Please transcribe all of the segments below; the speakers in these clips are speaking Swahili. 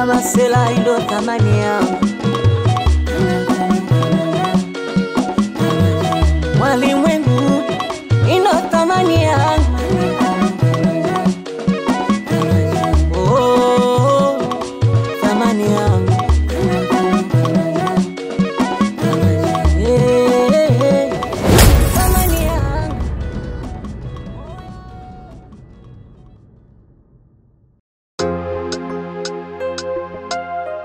Masela ndo thamani yangu. Walimwengu ndo thamani yangu. Oh, thamani yangu. Thamani yangu.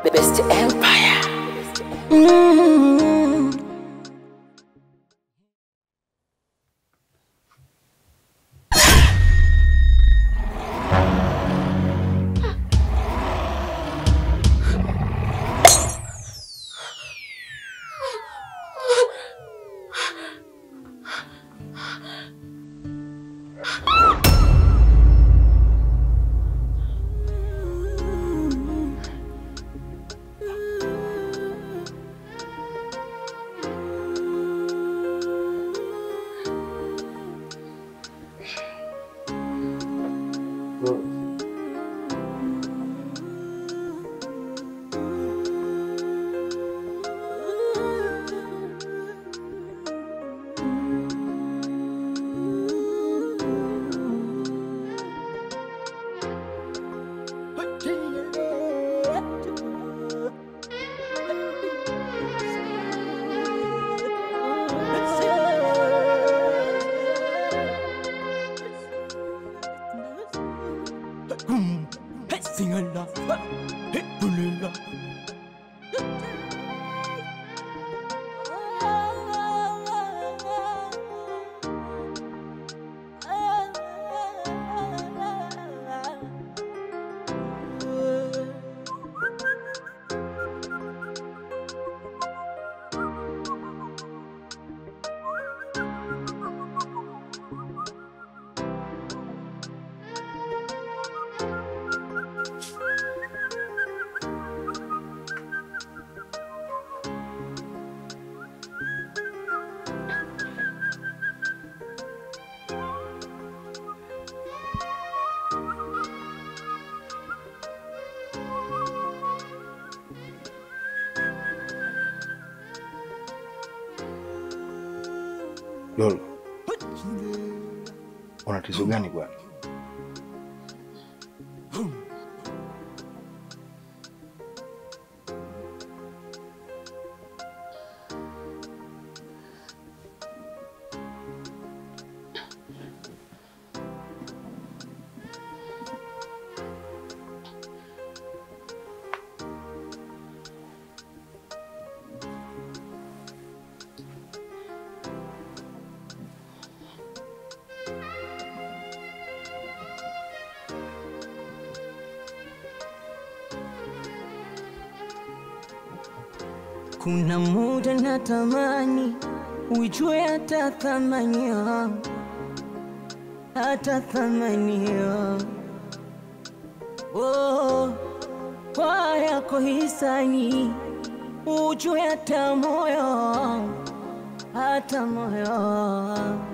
The best empire. Lolo, una tatizo gani bwana? Kuna muda natamani ujue hata thamani yangu, hata thamani yangu. Oh, kwa yako hisani ujue hata moyo wangu, hata moyo wangu.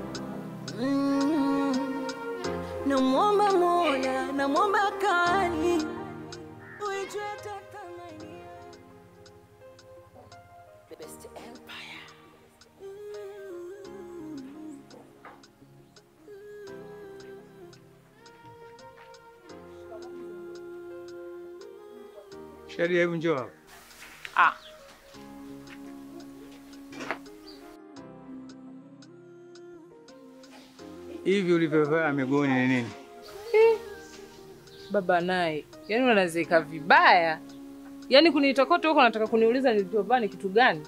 Namwomba Mola, namwomba kali ujue hata thamani yangu. The best empire. Sharia, hebu njoo hapa. Hivi ulivyovaa miguuni ni nini? Baba naye, yaani unazeka vibaya. Yaani kunitokota huko nataka kuniuliza nilivyovaa ni kitu gani?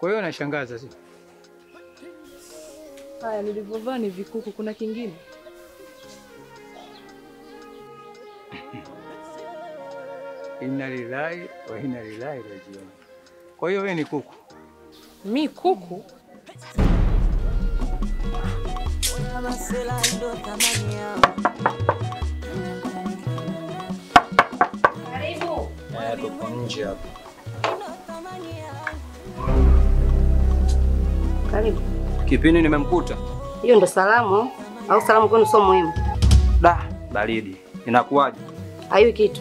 Kwa hiyo nashangaza si? Haya nilivyovaa ni vikuku, kuna kingine? Inna lillahi wa inna ilaihi rajiun. Kwa hiyo wewe ni kuku? Mi kuku? Masela ndo thamani yangu. Karibu. Tupo nje hapo. Karibu. Kipindi nimemkuta. Hiyo ndo salamu au salamu kwenu sio muhimu? Da, baridi. Inakuwaje? Hayo kitu.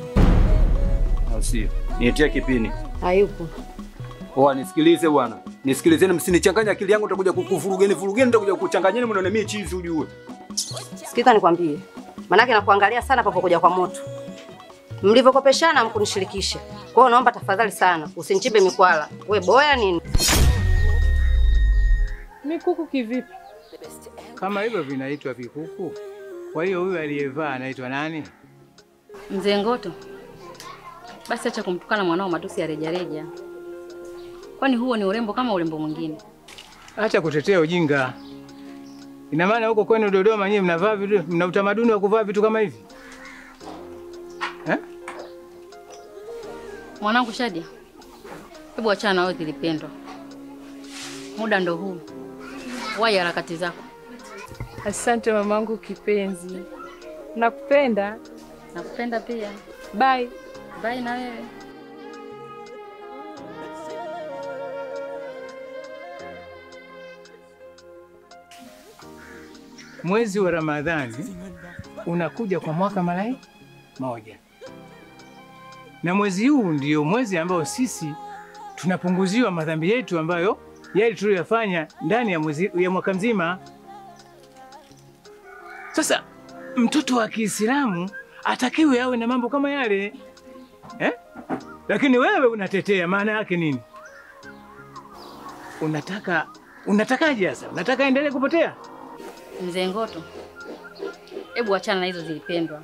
Au sio? Niitie kipini. Hayupo. Oa nisikilize bwana. Nisikilizeni msinichanganye akili yangu nitakuja kukuvurugeni nitakuja kukuchanganyeni mnaone mimi chizi ujue. Sikiza nikwambie. Manake nakuangalia sana papokuja kwa moto. Mlivyokopeshana mkunishirikisha. Kwa hiyo naomba tafadhali sana usinichibe mikwala. We boya nini? Mikuku kivipi? Kama hivyo vinaitwa vikuku. Kwa hiyo huyu aliyevaa anaitwa nani? Mzee Ngoto. Basi acha kumtukana mwanao matusi ya rejareja. Kwani huo ni urembo kama urembo mwingine? Acha kutetea ujinga. Ina maana huko kwenu Dodoma nyinyi mnavaa vitu, mna utamaduni wa kuvaa vitu kama hivi? Mwanangu Shadia. Hebu achana na wewe Zilipendwa. Muda ndo huu. Wahi harakati zako. Asante mamangu kipenzi. Nakupenda. Nakupenda pia. Bye. Bye na wewe. Mwezi wa Ramadhani unakuja kwa mwaka mara moja. Na mwezi huu ndio mwezi ambao sisi tunapunguziwa madhambi yetu ambayo yale tuliyofanya ndani ya mwaka mzima. Sasa mtoto wa Kiislamu atakiwe awe na mambo kama yale. Lakini wewe unatetea, maana yake nini? Unatakaje sasa? Unataka endelee kupotea? Mzee Ngoto. Hebu achana na hizo Zilipendwa.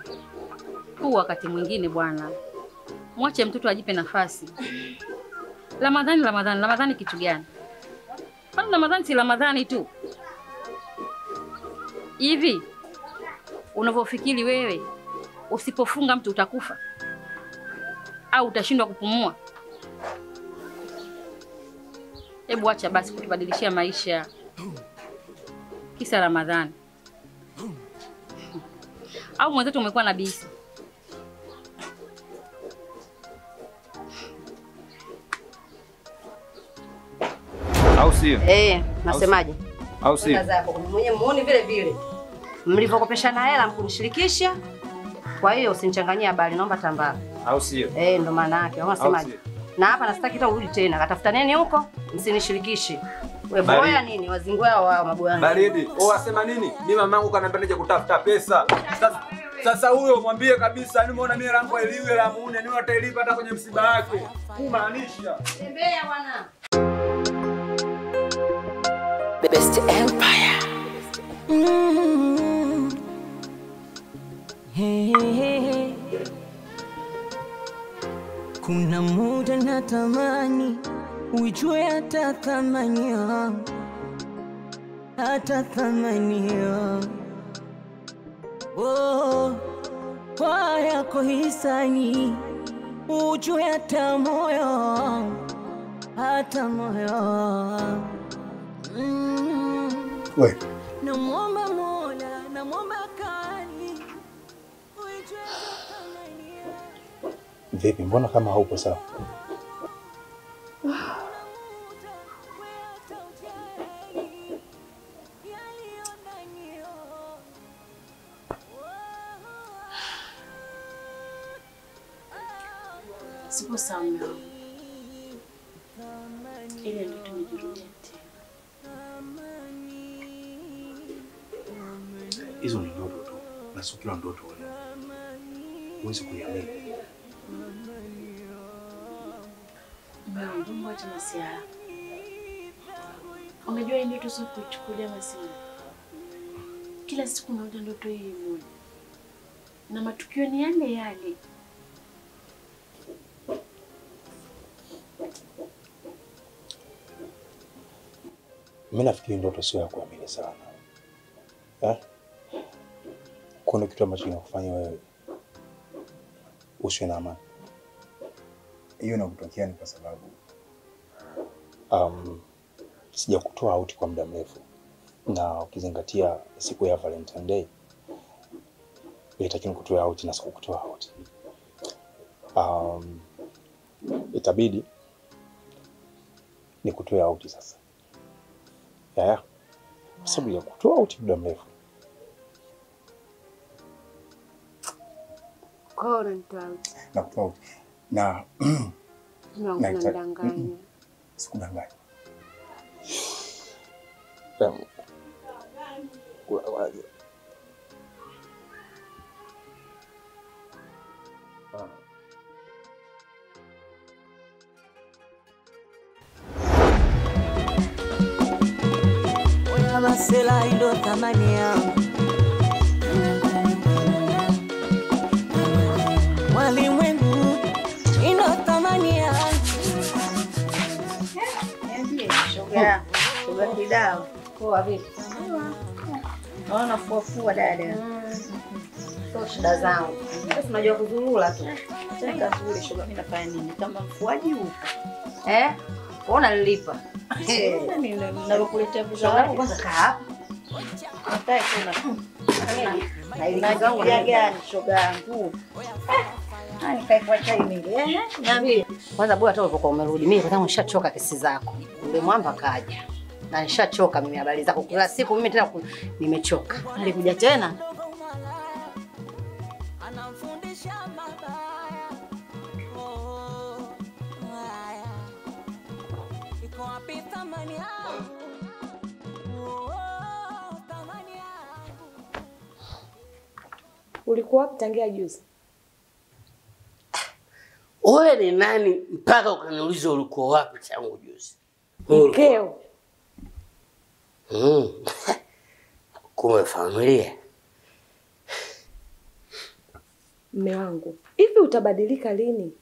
Huu wakati mwingine bwana. Mwache mtoto ajipe nafasi. Ramadhani kitu gani? Kwani Ramadhani si Ramadhani tu? Hivi unavyofikiri wewe usipofunga mtu utakufa? Au utashindwa kupumua? Hebu acha basi kutubadilishia maisha. Kisa Ramadhani. Au mwenzetu umekuwa na bisi? Au sio? Nasemaje? Au sio? Mwenyewe muone vile vile. Mlivyokopeshana hela mkunishirikisha. Kwa hiyo usinichanganyie habari, naomba tambara. Au sio? Ndo maana yake. Unasemaje? Na hapa nasitaki hata urudi tena. Katafuta nini huko? Msinishirikishe. We boya nini? Wazingua wao maboya. Baridi. Wasema nini? Mimi mamangu kaniambia nije kutafuta pesa. Sasa huyo mwambie kabisa, nimeona mimi langu eliwe la muone, ni atailipa hata kwenye msiba wake. Kumaanisha. Tembea bwana. The best empire. Hey. Kuna muda natamani ujue hata thamani yangu, hata thamani yangu. Kwa yako hisani ujue hata moyo wangu, hata moyo wangu. Wewe Namwomba Mola, namwomba kali ujue hata thamani yangu. vipi, mbona kama haupo sawa? Sipo sawa mume wangu. Ile ndio tumejirudia tena. Hizo ni ndoto tu. Na sio kila ndoto wewe. Huwezi kuiamini. Mume wangu, mbona masiara? Unajua hii ndoto sio kuchukulia masiara. Kila siku naota ndoto hii moja. Na matukio ni yale yale. Mimi nafikiri ndoto sio ya kuamini sana. Kuna kitu ambacho kinakufanya wewe usiwe na amani. Hiyo inakutokea ni kwa sababu sijakutoa out kwa muda mrefu. Na ukizingatia siku ya Valentine Day, nilitakiwa kutoa out na sikukutoa out. Itabidi nikutoe out sasa. Kwa sababu ya kutoa out muda mrefu. Kwa nini out? Na kutoa out. na Unamdanganya. sikudanganya. Kula waje. Oya masela ndo thamani yangu. Walimwengu ndo thamani yangu. Shoga kidao. Poa vipi? Naona fua dada. Sio shida zangu. Sasa unajua kuzurura tu. Tena kazuri shoga, mimi nafanya nini? Kama mfuaji huko. Unaona nilipa. Mimi nalokuletea bidhaa yangu kwanza kaa hapa. Nataka kuna. Na ile zangu gani shoga yangu? Nikaikuwa chai mingi. Niambie. Kwanza bora hata ulipokuwa umerudi. Mimi kwanza nishachoka kesi zako. Ule mwamba kaja. Na nishachoka mimi habari zako kila siku mimi tena nimechoka. Alikuja tena. Anamfundisha mabaya. Haya. Iko wapi thamani yangu? Thamani yangu. Ulikuwa wapi tangia juzi? Wewe ni nani mpaka ukaniuliza ulikuwa wapi tangu juzi? Mkeo. Kumbe familia. Mume wangu, hivi utabadilika lini?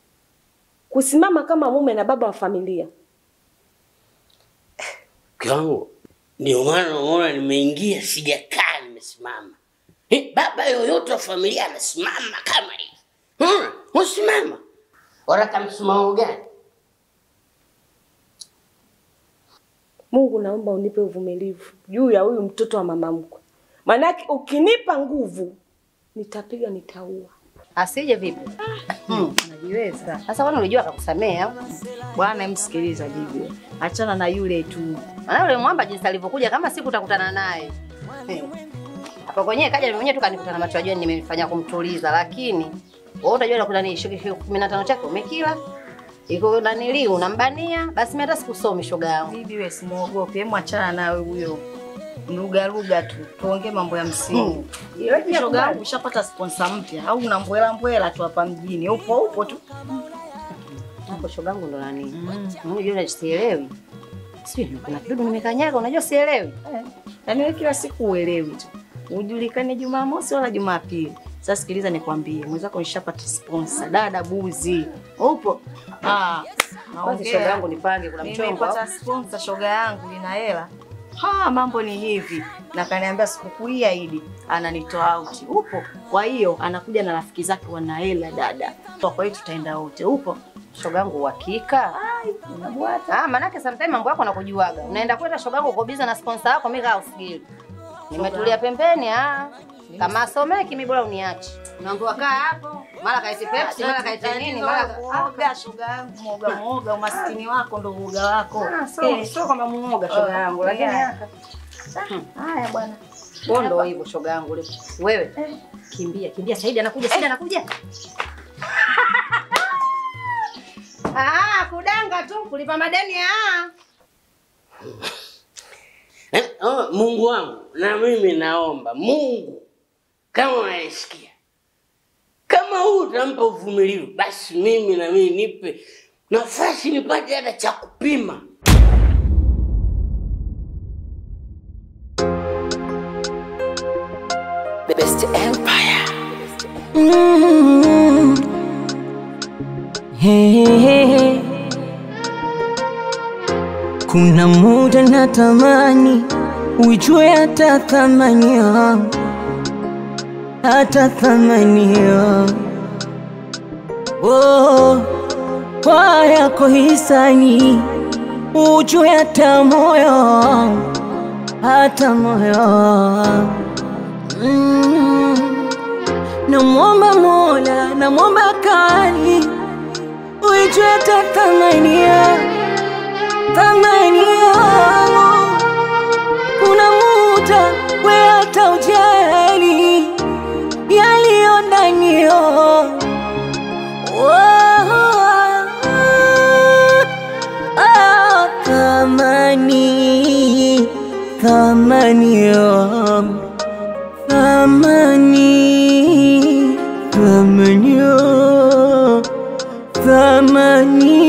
Kusimama kama mume na baba wa familia. Kwangu ndio maana unaona nimeingia sijakaa nimesimama. Baba yoyote wa familia anasimama kama hivi. Usimama. Unataka msimamo gani? Mungu naomba unipe uvumilivu juu ya huyu mtoto wa mama mkwe. Maana ukinipa nguvu nitapiga nitaua. Asije vipi? Anajiweza. Sasa wewe unajua akakusamea. Bwana msikiliza bibi. Achana na yule tu. Maana yule mwamba jinsi alivyokuja kama siku utakutana naye. Hapo kwenyewe kaja mwenyewe tu kanikutana macho ajua nimefanya kumtuliza lakini wewe utajua na kuna ni shilingi 15 chako umekila. Iko nanili unambania basi mimi hata sikusomi shoga yangu. Bibi wewe simuogope, hebu achana nawe huyo. Lugha tu. Tuongee mambo ya msingi. Ile shoga yangu ushapata sponsor mpya au unambwela tu hapa mjini. Upo tu. Hapo shoga yangu ndo nani? Mimi unajua sielewi. Sio kuna kidudu nimekanyaga unajua sielewi. Yaani wewe kila siku uelewi tu. Ujulikane Jumamosi wala Jumapili. Sasa sikiliza nikwambie, mwenzako nishapata sponsor, dada Buzi. Upo? Basi shoga yangu nipange kuna mchongo. Nimepata sponsor shoga yangu ina hela. Mambo ni hivi. Na kaniambia sikukuu hii Idi ananitoa out. Upo? Kwa hiyo anakuja na rafiki zake wana hela dada. Kwa hiyo tutaenda wote. Upo? Shoga yangu uhakika? Unabwata. Maana yake sometimes mambo yako nakujuaga. Unaenda kwenda shoga yangu uko busy na sponsor wako mimi kaa usigili. Nimetulia pembeni kama asomeki mimi bora uniache. Unaambiwa kaa hapo, mara kaiti Pepsi, mara kaiti nini, mara muoga shoga yangu, muoga umaskini wako ndo muoga wako. Sio kama muoga shoga yangu, lakini haya bwana. Bondo hivyo shoga yangu wewe. Kimbia Saidi anakuja. Kudanga tu kulipa madeni Mungu wangu, na mimi naomba Mungu kama unasikia, kama huu utampa uvumilivu, basi mimi na mimi nipe nafasi nipate hata cha kupima. The Best Empire. Hey. Kuna muda natamani ujue hata thamani yangu, hata thamani yangu. Kwa yako hisani ujue hata moyo wangu, hata moyo wangu. Namwomba Mola, namwomba kali ujue hata thamani yangu, thamani yangu. Kuna muda we hata ujali yaliyo ndani yangu. thamani yangu, thamani yangu, thamani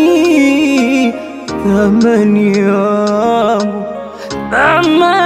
yangu, thamani